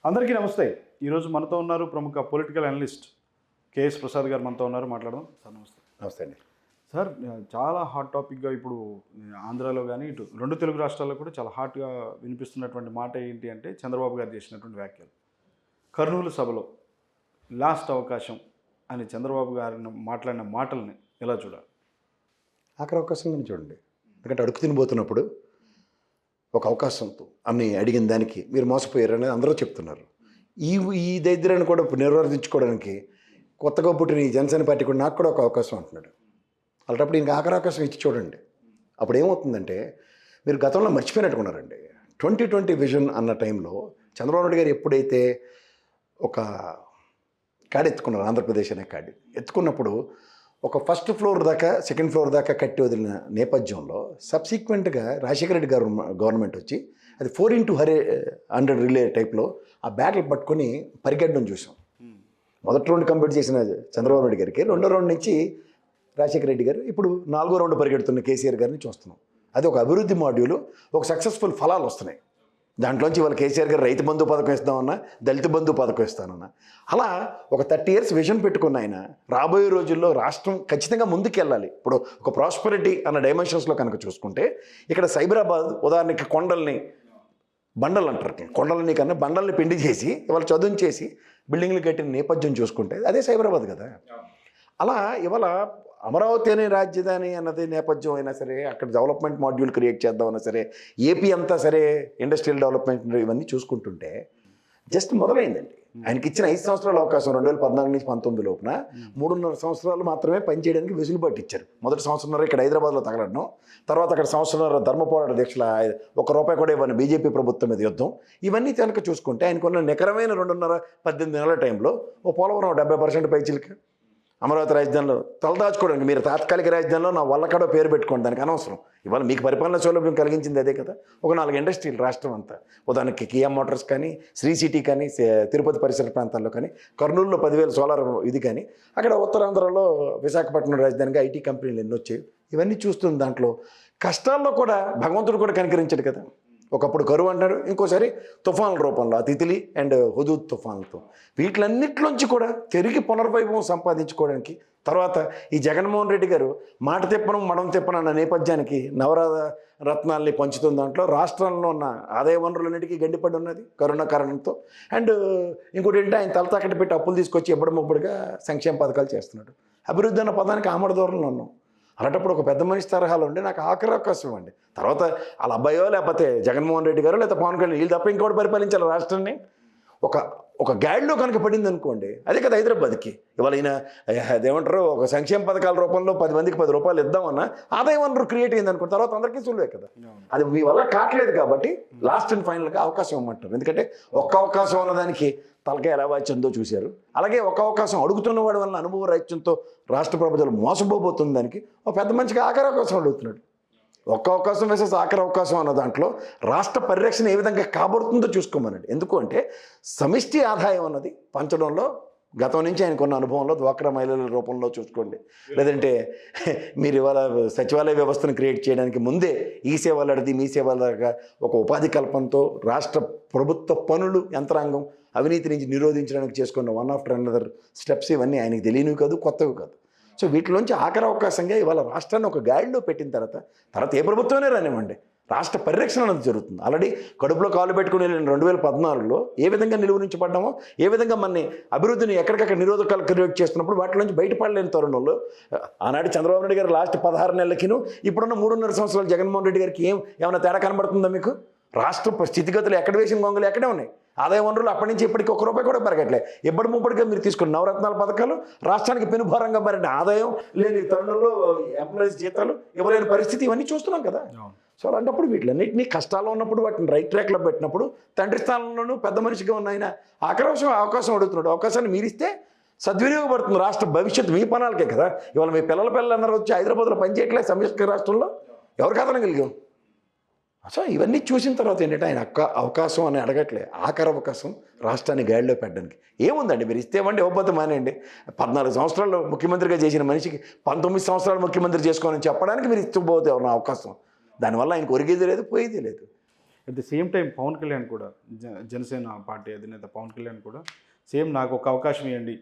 అందరికీ నమస్తే. ఈరోజు మనతో ఉన్నారు ప్రముఖ పొలిటికల్ అనలిస్ట్ కేఎస్ ప్రసాద్ గారు మనతో ఉన్నారు. మాట్లాడదాం సార్. నమస్తే. నమస్తే అండి. సార్, చాలా హాట్ టాపిక్గా ఇప్పుడు ఆంధ్రాలో కానీ ఇటు రెండు తెలుగు రాష్ట్రాల్లో కూడా చాలా హాట్గా వినిపిస్తున్నటువంటి మాట ఏంటి అంటే చంద్రబాబు గారు చేసినటువంటి వ్యాఖ్యలు. కర్నూలు సభలో లాస్ట్ అవకాశం అని చంద్రబాబు గారిని మాట్లాడిన మాటల్ని ఎలా చూడాలి? ఆఖరి అవకాశం చూడండి. ఎందుకంటే అడుగు తినిపోతున్నప్పుడు ఒక అవకాశంతో అన్ని అడిగిన దానికి మీరు మోసపోయారని అందరూ చెప్తున్నారు. ఈ దరిద్రాన్ని కూడా నిర్వర్తించుకోవడానికి కొత్తగా పుట్టిన ఈ జనసేన పార్టీ కూడా నాకు కూడా ఒక అవకాశం అంటున్నాడు. అలాంటప్పుడు ఇంకా ఆఖరి అవకాశం ఇచ్చి చూడండి. అప్పుడు ఏమవుతుందంటే మీరు గతంలో మర్చిపోయినట్టుకున్నారండి. 2020 విజన్ అన్న టైంలో చంద్రబాబు నాయుడు గారు ఎప్పుడైతే ఒక కాడి ఎత్తుకున్నారు, ఆంధ్రప్రదేశ్ అనే కాడి ఎత్తుకున్నప్పుడు ఒక ఫస్ట్ ఫ్లోర్ దాకా సెకండ్ ఫ్లోర్ దాకా కట్టి వదిలిన నేపథ్యంలో సబ్సిక్వెంట్గా రాజశేఖర రెడ్డి గారు గవర్నమెంట్ వచ్చి అది 4x100 రిలే టైప్లో ఆ బ్యాటిల్ పట్టుకొని పరిగెట్టడం చూసాం. మొదటి రౌండ్ కంప్లీట్ చేసిన చంద్రబాబు నాయుడు గారికి రెండో రౌండ్ నుంచి రాజశేఖర రెడ్డి గారు, ఇప్పుడు 4వ రౌండ్ పరిగెడుతున్న కేసీఆర్ గారిని చూస్తున్నాం. అది ఒక అభివృద్ధి మాడ్యూల్, ఒక సక్సెస్ఫుల్ ఫలాలు వస్తున్నాయి. దాంట్లోంచి వాళ్ళ కేసీఆర్ గారు రైతు బంధు పథకం ఇస్తామన్నా, దళిత బంధు పథకం ఇస్తానన్నా, అలా ఒక 30 years విజన్ పెట్టుకున్న ఆయన రాబోయే రోజుల్లో రాష్ట్రం ఖచ్చితంగా ముందుకెళ్ళాలి. ఇప్పుడు ఒక ప్రాస్పరిటీ అన్న డైమెన్షన్స్లో కనుక చూసుకుంటే ఇక్కడ సైబరాబాద్ ఉదాహరణకి కొండల్ని బండలు అంటారు, కొండలని కన్నా బండల్ని పిండి చేసి ఇవాళ చదును చేసి బిల్డింగ్లు కట్టిన నేపథ్యం చూసుకుంటే అదే సైబరాబాద్ కదా. అలా ఇవాళ అమరావతి అనే రాజధాని అన్నది నేపథ్యం అయినా సరే, అక్కడ డెవలప్మెంట్ మాడ్యూల్ క్రియేట్ చేద్దామన్నా సరే, ఏపీ అంతా సరే ఇండస్ట్రియల్ డెవలప్మెంట్ ఇవన్నీ చూసుకుంటుంటే జస్ట్ మొదలైందండి. ఆయనకి ఇచ్చిన 5 సంవత్సరాల అవకాశం 2014 నుంచి 19 లోపున 3.5 సంవత్సరాలు మాత్రమే పనిచేయడానికి వెసులుబాటు ఇచ్చారు. మొదటి సంవత్సరంన్నర ఇక్కడ హైదరాబాద్లో తగలడం, తర్వాత అక్కడ సంవత్సరంన్నర ధర్మ పోరాట దీక్షల ₹1 కూడా ఇవ్వని బీజేపీ ప్రభుత్వం మీద యుద్ధం, ఇవన్నీ కనుక చూసుకుంటే ఆయనకున్న నికరమైన 2.5-18 నెలల టైంలో ఓ పోలవరం 70% పైచిలక, అమరావతి రాజధానిలో తలదాచుకోవడానికి మీరు తాత్కాలిక రాజధానిలో నా వల్లకాడో పేరు పెట్టుకోండి, దానికి అనవసరం. ఇవాళ మీకు పరిపాలన సౌలభ్యం కలిగించింది అదే కదా. ఒక 4 ఇండస్ట్రీలు రాష్ట్రం అంతా, ఉదాహరణకి కియా మోటార్స్ కానీ, శ్రీ సిటీ కానీ, తిరుపతి పరిసర ప్రాంతాల్లో కానీ, కర్నూలులో 10,000 సోలార్ ఇది కానీ, అక్కడ ఉత్తరాంధ్రలో విశాఖపట్నం రాజధానిగా ఐటీ కంపెనీలు ఎన్ని వచ్చాయి, ఇవన్నీ చూస్తుంది. దాంట్లో కష్టాల్లో కూడా భగవంతుడు కూడా కనికరించాడు కదా. ఒకప్పుడు కరువు అంటారు, ఇంకోసారి తుఫాన్ల రూపంలో తితిలి అండ్ హుదూద్ తుఫాన్లతో వీటిలన్నిటిలోంచి కూడా తిరిగి పునర్వైభవం సంపాదించుకోవడానికి తర్వాత ఈ జగన్మోహన్ రెడ్డి గారు మాట తిప్పను మడం తిప్పను అన్న నేపథ్యానికి రత్నాల్ని పంచుతున్న దాంట్లో రాష్ట్రంలో ఉన్న ఆదాయ వనరులన్నిటికీ గండిపడి ఉన్నది కరోనా కారణంతో. అండ్ ఇంకోటి ఏంటంటే ఆయన తలతాకట్టు పెట్టి అప్పులు తీసుకొచ్చి ఎప్పటిముప్పుడుగా సంక్షేమ పథకాలు చేస్తున్నాడు. అభివృద్ధి అన్న పదానికి ఆమడ దూరంలో ఉన్నాం. అలాంటప్పుడు ఒక పెద్ద మనిషి తరహాలో ఉండి నాకు ఆఖరి అవకాశం ఇవ్వండి. తర్వాత వాళ్ళ అబ్బాయో లేకపోతే జగన్మోహన్ రెడ్డి గారు లేకపోతే పవన్ కళ్యాణ్ వీళ్ళు తప్ప ఇంకోటి పరిపాలించాలి రాష్ట్రాన్ని. ఒక గాడిలో కనుక పడింది అనుకోండి, అదే కదా హైదరాబాద్కి. ఇవాళ ఈయన అదేమంటారు, ఒక సంక్షేమ పథకాల రూపంలో 10 మందికి ₹10 ఇద్దామన్నా ఆదాయ వనరు క్రియేట్ అయింది అనుకోండి, తర్వాత అందరికీ సులువే కదా. అది మీ వల్ల కావట్లేదు కాబట్టి లాస్ట్ అండ్ ఫైనల్గా అవకాశం ఇవ్వమంటారు. ఎందుకంటే ఒక్క అవకాశం ఉన్నదానికి తలకాయ ఎలా వాచ్యందో చూశారు. అలాగే ఒక అవకాశం అడుగుతున్నవాడి వల్ల అనుభవ రాహిత్యంతో రాష్ట్ర ప్రభుత్వాలు మోసపోబోతుంది దానికి ఒక పెద్ద మంచిగా ఆఖరి అవకాశం అడుగుతున్నాడు. ఒక్క అవకాశం వేసేసి ఆఖరి అవకాశం అన్న దాంట్లో రాష్ట్ర పరిరక్షణ ఏ విధంగా కాబడుతుందో చూసుకోమనండి. ఎందుకు అంటే సమిష్టి ఆదాయం అన్నది పంచడంలో గతం నుంచి ఆయనకున్న అనుభవంలో డ్వాక్రా మహిళల రూపంలో చూసుకోండి, లేదంటే మీరు ఇవాళ సచివాలయ వ్యవస్థను క్రియేట్ చేయడానికి ముందే ఈ సేవలడిది మీ సేవలగా ఒక ఉపాధి కల్పనతో రాష్ట్ర ప్రభుత్వ పనులు యంత్రాంగం అవినీతి నుంచి నిరోధించడానికి చేసుకున్న వన్ ఆఫ్టర్ అనదర్ స్టెప్స్ ఇవన్నీ ఆయనకి తెలియనివి కాదు, కొత్తవి కాదు. సో వీటిలోంచి ఆఖరి అవకాశంగా ఇవాళ రాష్ట్రాన్ని ఒక గాడిలో పెట్టిన తర్వాత ఏ ప్రభుత్వమే రానివ్వండి రాష్ట్ర పరిరక్షణ అనేది జరుగుతుంది. ఆల్రెడీ కడుపులో కాలు పెట్టుకుని 2014లో ఏ విధంగా నిలువ నుంచి పడ్డామో, ఏ విధంగా మన అభివృద్ధిని ఎక్కడికక్కడ నిరోధకాలు క్రియేట్ చేస్తున్నప్పుడు వాటిలోంచి బయటపడలేని తరుణంలో ఆనాడు చంద్రబాబు నాయుడు గారు లాస్ట్ 16 నెలలకిను ఇప్పుడున్న 3.5 సంవత్సరాలు జగన్మోహన్ రెడ్డి గారికి ఏమైనా తేడా కనబడుతుందా మీకు? రాష్ట్ర స్థితిగతులు ఎక్కడ వేసిన గొంగలు ఎక్కడే ఉన్నాయి. ఆదాయ వనరులు అప్పటి నుంచి ఇప్పటికి ₹1 కూడా పెరగట్లే. ఎప్పటి ముప్పటిగా మీరు తీసుకున్న నవరత్నాల పథకాలు రాష్ట్రానికి పెనుభారంగా మారిన ఆదాయం లేని తరుణంలో ఎంప్లాయీస్ జీతాలు ఇవ్వలేని పరిస్థితి ఇవన్నీ చూస్తున్నాం కదా. సో అలాంటప్పుడు వీటిలన్నింటినీ కష్టాల్లో ఉన్నప్పుడు వాటిని రైట్ ట్రాక్లో పెట్టినప్పుడు తండ్రి స్థానంలోనూ పెద్ద మనిషిగా ఉన్న ఆయన అవకాశం అడుగుతున్నాడు. అవకాశాన్ని మీరిస్తే సద్వినియోగపడుతుంది రాష్ట్ర భవిష్యత్తు మీ పనాలకే కదా. ఇవాళ మీ పిల్లలందరూ వచ్చి హైదరాబాద్లో పనిచేయట్లేదు సమిష్టి రాష్ట్రంలో, ఎవరు కాదనగలిగాం. సో ఇవన్నీ చూసిన తర్వాత ఏంటంటే ఆయన అవకాశం అని అడగట్లే, ఆఖరి అవకాశం రాష్ట్రాన్ని గాడిలో పెట్టడానికి. ఏముందండి, మీరు ఇస్తేమండి ఇవ్వకపోతే మానేయండి. 14 సంవత్సరాలు ముఖ్యమంత్రిగా చేసిన మనిషికి 19 సంవత్సరాలు ముఖ్యమంత్రి చేసుకోవాలని చెప్పడానికి మీరు ఇస్తూ పోతే ఎవరన్నా అవకాశం. దానివల్ల ఆయనకు ఒరిగేది లేదు, పోయేది లేదు. At the same time Pawan Kalyan కూడా జనసేన పార్టీ అధినేత పవన్ కళ్యాణ్ కూడా సేమ్ నాకు ఒక అవకాశం ఇవ్వండి,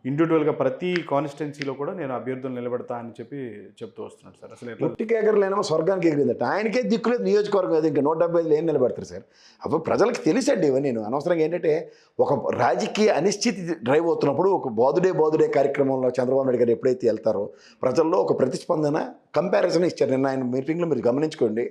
ఇండివిజువల్గా ప్రతి కాన్స్టిట్యున్సీలో కూడా నేను అభ్యర్థులు నిలబెడతా అని చెప్తూ వస్తున్నాడు సార్. అసలు ఎట్లా పుట్టికి ఎగరలేనేమో స్వర్గానికి ఎగిరిందట. ఆయనకే దిక్కులేదు నియోజకవర్గం, అది ఇంకా 175 ఏం నిలబెడతారు సార్. అప్పుడు ప్రజలకు తెలిసండి ఇవన్నీ. నేను అనవసరంగా ఏంటంటే ఒక రాజకీయ అనిశ్చితి డ్రైవ్ అవుతున్నప్పుడు ఒక బాదుడే కార్యక్రమంలో చంద్రబాబు నాయుడు గారు ఎప్పుడైతే వెళ్తారో ప్రజల్లో ఒక ప్రతిస్పందన కంపారిజన్ ఇచ్చారు. నిన్న ఆయన మీటింగ్లో మీరు గమనించుకోండి,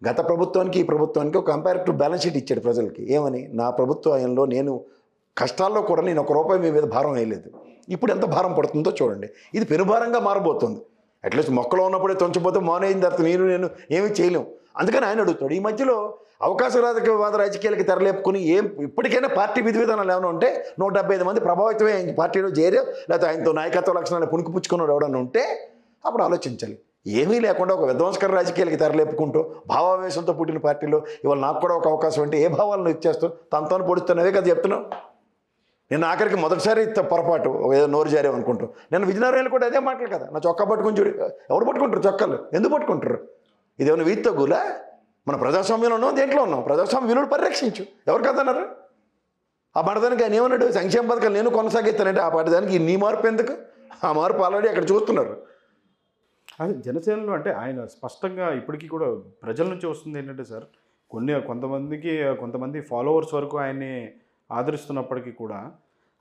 గత ప్రభుత్వానికి ఈ ప్రభుత్వానికి ఒక కంపారిటివ్ బ్యాలెన్స్ షీట్ ఇచ్చాడు ప్రజలకి. ఏమని, నా ప్రభుత్వంలో నేను కష్టాల్లో కూడా నేను ₹1 మీ మీద భారం వేయలేదు, ఇప్పుడు ఎంత భారం పడుతుందో చూడండి. ఇది పెనుభారంగా మారబోతుంది. అట్లీస్ట్ మొక్కలో ఉన్నప్పుడే తొంచిపోతే మానేయిన తర్వాత నేను ఏమీ చేయలేము. అందుకని ఆయన అడుగుతాడు. ఈ మధ్యలో అవకాశవాద రాజకీయాలకి తెరలేపుకొని ఇప్పటికైనా పార్టీ విధి విధానాలు ఏమైనా ఉంటే 175 మంది ప్రభావితమే ఆయన పార్టీలో చేరే, లేకపోతే ఆయనతో నాయకత్వ లక్షణాలు పుణుకుపుచ్చుకున్నాడు ఎవడన్నా ఉంటే అప్పుడు ఆలోచించాలి. ఏమీ లేకుండా ఒక విధ్వంసకర రాజకీయాలకి తెరలేపుకుంటూ భావావేశంతో పుట్టిన పార్టీలో ఇవాళ నాకు కూడా ఒక అవకాశం అంటే ఏ భావాలను ఇచ్చేస్తూ తనతో పొడుస్తున్నవే కదా చెప్తున్నావు. నేను ఆఖరికి మొదటిసారి పొరపాటు ఏదో నోరు జారేమనుకుంటాం. నేను విజయనగరంలో కూడా అదే మాటలు కదా, నా చొక్కా పట్టుకుని చూడు. ఎవరు పట్టుకుంటారు చొక్కాలు? ఎందుకు పట్టుకుంటారు? ఇదేమైనా వీధితో గులా? మన ప్రజాస్వామ్యంలో ఉన్నాం, దేంట్లో ఉన్నాం? ప్రజాస్వామ్య విలువలు పరిరక్షించు. ఎవరు కదన్నారు? ఆ పడదానికి ఆయన ఏమన్నాడు, సంక్షేమ పథకాలు నేను కొనసాగిస్తానంటే ఆ పడదానికి నీ మార్పు ఎందుకు? ఆ మార్పు ఆల్రెడీ అక్కడ చూస్తున్నారు. అదే జనసేనలో అంటే ఆయన స్పష్టంగా ఇప్పటికీ కూడా ప్రజల నుంచి వస్తుంది ఏంటంటే సార్, కొంతమంది ఫాలోవర్స్ వరకు ఆయన్ని ఆదరిస్తున్నప్పటికీ కూడా,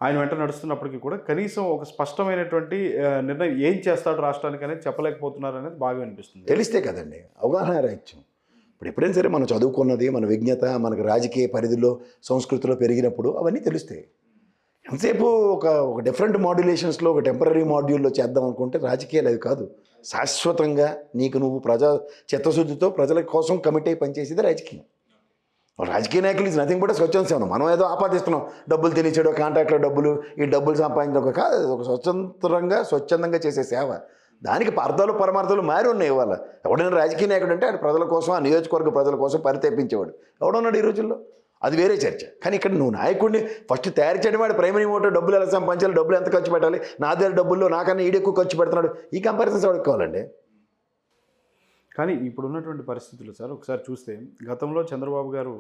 ఆయన వెంట నడుస్తున్నప్పటికీ కూడా కనీసం ఒక స్పష్టమైనటువంటి నిర్ణయం ఏం చేస్తాడు రాష్ట్రానికి అనేది చెప్పలేకపోతున్నారు అనేది బాగా అనిపిస్తుంది. తెలిస్తే కదండి అవగాహన రాహిత్యం. ఇప్పుడు ఎప్పుడైనా సరే మనం చదువుకున్నది, మన విజ్ఞత, మనకు రాజకీయ పరిధిలో సంస్కృతిలో పెరిగినప్పుడు అవన్నీ తెలుస్తాయి. ఎంతసేపు ఒక డిఫరెంట్ మాడ్యులేషన్స్లో ఒక టెంపరీ మాడ్యూల్లో చేద్దాం అనుకుంటే రాజకీయాలు అది కాదు. శాశ్వతంగా నువ్వు ప్రజా చిత్తశుద్ధితో ప్రజల కోసం కమిట్ అయి పనిచేసేది రాజకీయం. రాజకీయ నాయకులు ఇస్ నథింగ్ బట్ స్వచ్ఛంద సేవ. మనం ఏదో ఆపాదిస్తున్నాం, డబ్బులు తినిచ్చాడు, కాంట్రాక్ట్లో డబ్బులు, ఈ డబ్బులు సంపాదించడం కాదు. ఒక స్వచ్ఛందంగా చేసే సేవ. దానికి అర్థాలు పరమార్థాలు మారి ఉన్నాయి. ఇవాళ ఎవడైనా రాజకీయ నాయకుడు అంటే ఆయన ప్రజల కోసం, ఆ నియోజకవర్గ ప్రజల కోసం పరితపించేవాడు ఎవడున్నాడు ఈ రోజుల్లో? అది వేరే చర్చ. కానీ ఇక్కడ నువ్వు నాయకుడిని ఫస్ట్ తయారు చేయడం, వాడు ప్రైమరీ మోటో డబ్బులు ఎలా సంపాదించాలి, డబ్బులు ఎంత ఖర్చు పెట్టాలి, నా దగ్గర డబ్బుల్లో నాకన్నా ఈడెక్కువ ఖర్చు పెడుతున్నాడు, ఈ కంపారిజన్స్ ఎవరికి కావాలండి? కానీ ఇప్పుడున్నటువంటి పరిస్థితులు సార్ ఒకసారి చూస్తే, గతంలో చంద్రబాబు గారు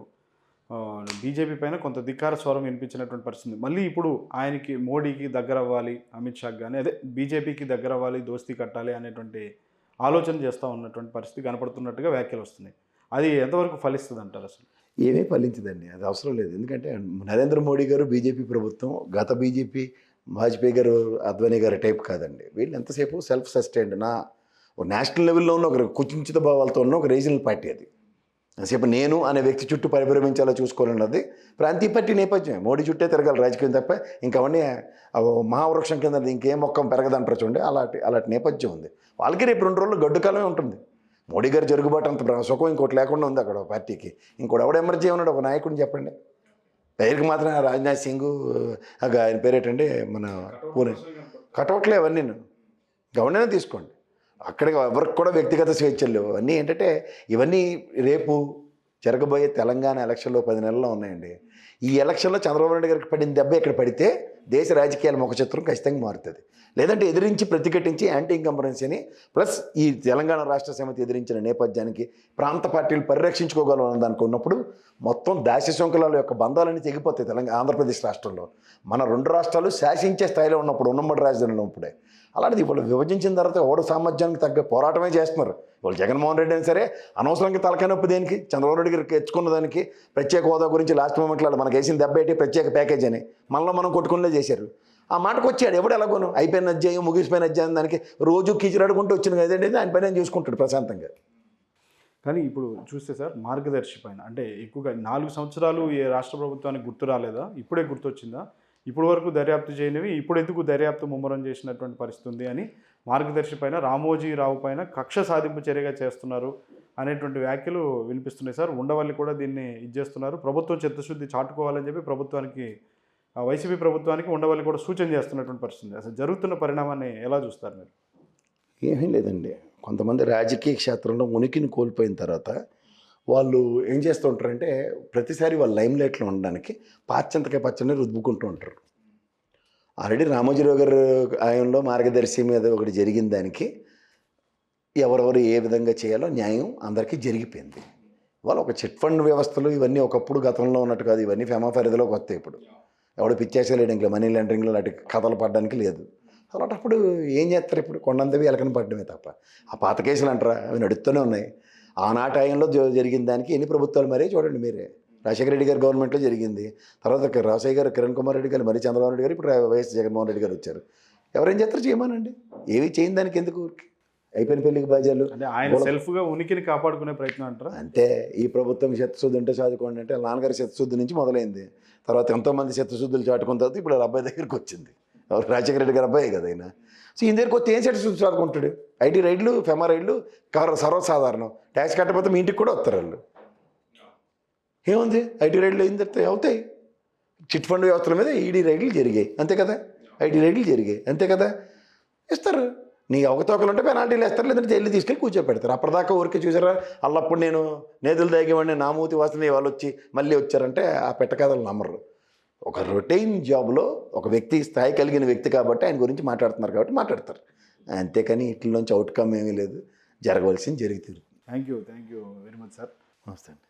బీజేపీ పైన కొంత ధిక్కార స్వరం వినిపించినటువంటి పరిస్థితి. మళ్ళీ ఇప్పుడు ఆయనకి మోడీకి దగ్గర అవ్వాలి, అమిత్ షాకి కానీ అదే బీజేపీకి దగ్గర అవ్వాలి, దోస్తీ కట్టాలి అనేటువంటి ఆలోచన చేస్తూ ఉన్నటువంటి పరిస్థితి కనపడుతున్నట్టుగా వ్యాఖ్యలు వస్తున్నాయి. అది ఎంతవరకు ఫలిస్తుంది అంటారు? అసలు ఏమీ ఫలించదండి, అది అవసరం లేదు. ఎందుకంటే నరేంద్ర మోడీ గారు బీజేపీ ప్రభుత్వం గత బీజేపీ వాజ్పేయి గారు, అద్వానీ గారి టైప్ కాదండి. వీళ్ళు ఎంతసేపు సెల్ఫ్ సస్టైన్డ్, ఒక నేషనల్ లెవెల్లో ఉన్న ఒక కుచించిత భావాలతో ఉన్న ఒక రీజనల్ పార్టీ. అది ఎంతసేపు నేను అనే వ్యక్తి చుట్టూ పరిభ్రమించాలో చూసుకోవాలన్నది ప్రాంతీయ పార్టీ నేపథ్యం. మోడీ చుట్టే తిరగాలి రాజకీయం తప్ప ఇంకవన్నీ మహావృక్షం కింద ఇంకేం మొక్కం పెరగదంటారు చూడండి, అలాంటి నేపథ్యం ఉంది. వాళ్ళకి రేపు 2 రోజులు గడ్డు కాలమే ఉంటుంది. మోడీ గారు జరుగుబాటు అంత సుఖం ఇంకోటి లేకుండా ఉంది అక్కడ పార్టీకి. ఇంకోటి ఎవడ ఎమర్జీ ఉన్నాడు ఒక నాయకుడిని చెప్పండి. పేరుకి మాత్రం రాజ్నాథ్ సింగ్, ఆయన పేరేటండి మన పూణే కటౌట్లే అవన్నీ. గవర్నెన్స్ తీసుకోండి, అక్కడికి ఎవరికి కూడా వ్యక్తిగత స్వేచ్ఛలు లేవు. అవన్నీ ఏంటంటే ఇవన్నీ రేపు జరగబోయే తెలంగాణ ఎలక్షన్లో 10 నెలల్లో ఉన్నాయండి. ఈ ఎలక్షన్లో చంద్రబాబు నాయుడు గారికి పడిన దెబ్బ ఇక్కడ పడితే దేశ రాజకీయాల ముఖ చిత్రం ఖచ్చితంగా మారుతుంది. లేదంటే ఎదిరించి ప్రతిఘటించి యాంటీ ఇన్కంబరెన్సీని ప్లస్ ఈ తెలంగాణ రాష్ట్ర సమితి ఎదిరించిన నేపథ్యానికి ప్రాంత పార్టీలు పరిరక్షించుకోగలం దానికి ఉన్నప్పుడు మొత్తం దాస్య శృంఖలాల యొక్క బంధాలన్నీ తెగిపోతాయి. ఆంధ్రప్రదేశ్ రాష్ట్రంలో మన 2 రాష్ట్రాలు శాసించే స్థాయిలో ఉన్నప్పుడు, ఉమ్మడి రాజధానిలో ఉన్నప్పుడే. అలాంటిది ఇప్పుడు విభజించిన తర్వాత ఓడి సామర్థ్యానికి తగ్గ పోరాటమే చేస్తున్నారు. వాళ్ళు జగన్మోహన్ రెడ్డి అయినా సరే అనవసరంగా తలకాయ నొప్పి దేనికి, చంద్రబాబు నాయుడు గారికి తెచ్చుకున్న దానికి ప్రత్యేక హోదా గురించి లాస్ట్ మూమెంట్లో మనకు వేసిన దెబ్బ ఏంటి, ప్రత్యేక ప్యాకేజ్ అని మనలో మనం కొట్టుకునే చేశారు. ఆ మాటకు వచ్చాడు ఎవడు ఎలాగోను, అయిపోయిన అధ్యాయం ముగిసిపోయిన అధ్యాయం దానికి రోజు కీచులాడుకుంటూ వచ్చింది కదండి, ఆయన పైన చూసుకుంటాడు ప్రశాంతంగా. కానీ ఇప్పుడు చూస్తే సార్ మార్గదర్శి పైన అంటే ఎక్కువగా 4 సంవత్సరాలు ఏ రాష్ట్ర ప్రభుత్వానికి గుర్తు రాలేదా, ఇప్పుడే గుర్తొచ్చిందా, ఇప్పుడు వరకు దర్యాప్తు చేయనివి ఇప్పుడు ఎందుకు దర్యాప్తు ముమ్మరం చేసినటువంటి పరిస్థితి ఉంది అని మార్గదర్శి పైన, రామోజీరావు పైన కక్ష సాధింపు చర్యగా చేస్తున్నారు అనేటువంటి వ్యాఖ్యలు వినిపిస్తున్నాయి సార్. ఉండవల్లి కూడా దీన్ని ఇచ్చేస్తున్నారు. ప్రభుత్వం చిత్తశుద్ధి చాటుకోవాలని చెప్పి ప్రభుత్వానికి, వైసీపీ ప్రభుత్వానికి ఉండవల్లి కూడా సూచన చేస్తున్నటువంటి పరిస్థితి. అసలు జరుగుతున్న పరిణామాన్ని ఎలా చూస్తారు మీరు? ఏమీ లేదండి, కొంతమంది రాజకీయ క్షేత్రంలో ఉనికిని కోల్పోయిన తర్వాత వాళ్ళు ఏం చేస్తూ ఉంటారంటే ప్రతిసారి వాళ్ళ లైమ్ లైట్లో ఉండడానికి పాశ్చంతకాయ పచ్చని రుద్దుకుంటూ ఉంటారు. ఆల్రెడీ రామోజీరావు గారు ఆయనలో మార్గదర్శి మీద ఒకటి జరిగిన దానికి ఎవరెవరు ఏ విధంగా చేయాలో న్యాయం అందరికీ జరిగిపోయింది. వాళ్ళు ఒక చిట్ ఫండ్ వ్యవస్థలు ఇవన్నీ ఒకప్పుడు గతంలో ఉన్నట్టు కాదు, ఇవన్నీ ఫెమా పరిధిలోకి వస్తాయి ఇప్పుడు. ఎవడు పిచ్చేసేలేడు ఇంకా మనీ లాండరింగ్లో లాంటి కథలు పడడానికి లేదు. అలాంటప్పుడు ఏం చేస్తారు? ఇప్పుడు కొండంతవి ఎలకని పడడమే తప్ప. ఆ పాత కేసులు అంటారా, అవి నడుస్తూనే ఉన్నాయి. ఆనాటి టైంలో జరిగిన దానికి ఎన్ని ప్రభుత్వాలు మరీ చూడండి మీరే. రాజశేఖర రెడ్డి గారి గవర్నమెంట్లో జరిగింది, తర్వాత రాజశేఖర్ గారు, కిరణ్ కుమార్ రెడ్డి గారు, మరి చంద్రబాబు నాయుడు గారు, ఇప్పుడు వైఎస్ జగన్మోహన్ రెడ్డి గారు వచ్చారు. ఎవరేం చేస్తారు? చేయమనండి. ఏవి చేయని దానికి ఎందుకు ఊరికి అయిపోయిన పెళ్లికి బాధ్యాలు. అంటే ఆయన సెల్ఫ్గా ఉనికిని కాపాడుకునే ప్రయత్నం అంటారా? అంతే. ఈ ప్రభుత్వం శతశుద్ధి ఉంటే చదువుకోండి అంటే నాన్నగారి శతశుద్ధి నుంచి మొదలైంది. తర్వాత ఎంతోమంది శతశుద్ధులు చాటుకున్న తర్వాత ఇప్పుడు వాళ్ళ అబ్బాయి దగ్గరికి వచ్చింది. ఎవరు? రాజశేఖర రెడ్డి గారు అబ్బాయి కదా ఆయన. సో ఈయన దగ్గరికి వస్తే ఏం శతశుద్ధి చాటుకుంటాడు? ఐటీ రైడ్లు, ఫెమా రైడ్లు సర్వసాధారణం. ట్యాక్స్ కట్టకపోతే మీ ఇంటికి కూడా వస్తారు వాళ్ళు. ఏముంది? ఐటీ రైడ్లు అయిన తర్వాత అవుతాయి. చిట్ ఫండ్ వ్యవస్థల మీద ఈడీ రైడ్లు జరిగాయి అంతే కదా, ఐటీ రైడ్లు జరిగాయి అంతే కదా, ఇస్తారు. నీ అవకతవకలు ఉంటే పెనాల్టీలు వేస్తారు, లేదంటే జైలు తీసుకెళ్ళి కూర్చోపెడతారు. అప్పటిదాకా ఊరికే చూసారా, అల్లప్పుడు నేను నేతలు తాగేవాడిని, నా మూతి వాసన వాళ్ళు వచ్చి మళ్ళీ వచ్చారంటే ఆ పెట్టకథలు నమ్మరు. ఒక రొటీన్ జాబ్లో ఒక వ్యక్తి స్థాయి కలిగిన వ్యక్తి కాబట్టి ఆయన గురించి మాట్లాడుతున్నారు కాబట్టి మాట్లాడతారు. అంతేకాని ఇట్ల నుంచి అవుట్కమ్ ఏమీ లేదు. జరగవలసింది జరుగుతుంది. Thank you very much sir. నమస్తే అండి.